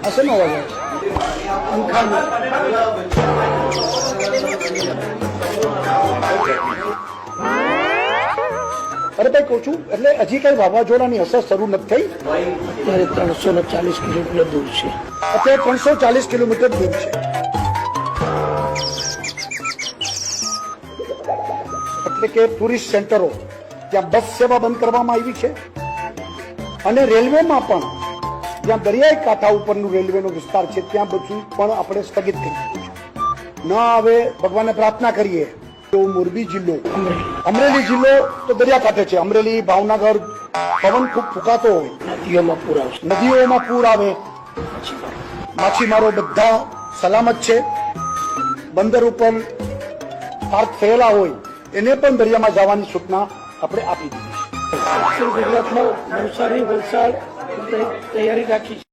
હશે નો અવાજ અરે ભાઈ કહું છું એટલે હજી કઈ વાવાઝોડાની અસર શરૂ નથી થઈ? અત્યારે 340 કિલોમીટર દૂર છે. અત્યારે 340 કિલોમીટર દૂર છે. એટલે કે ટુરિસ્ટ સેન્ટરો ત્યાં બસ સેવા બંધ કરવામાં આવી છે અને રેલવેમાં પણ જ્યાં દરિયાઈ કાંઠા ઉપરનું રેલવેનો વિસ્તાર છે ત્યાં બધું પણ આપણે સ્થગિત કરી દીધું છે. ન આવે ભગવાનને પ્રાર્થના કરીએ તો મોરબી જિલ્લો, અમરેલી જિલ્લો તો દરિયાકાંઠે છે. અમરેલી, ભાવનગર પવન ખૂબ ફૂંકાતો હોય, નદીઓમાં પૂર આવશે, નદીઓમાં પૂર આવે, માછીમારો બધા સલામત છે. બંદર ઉપર પાર્ક થયેલા હોય એને પણ દરિયામાં જવાની સૂચના આપણે આપી દીધી છે. ગુજરાતમાં નવસારી, વલસાડ તૈયારી રાખી છે.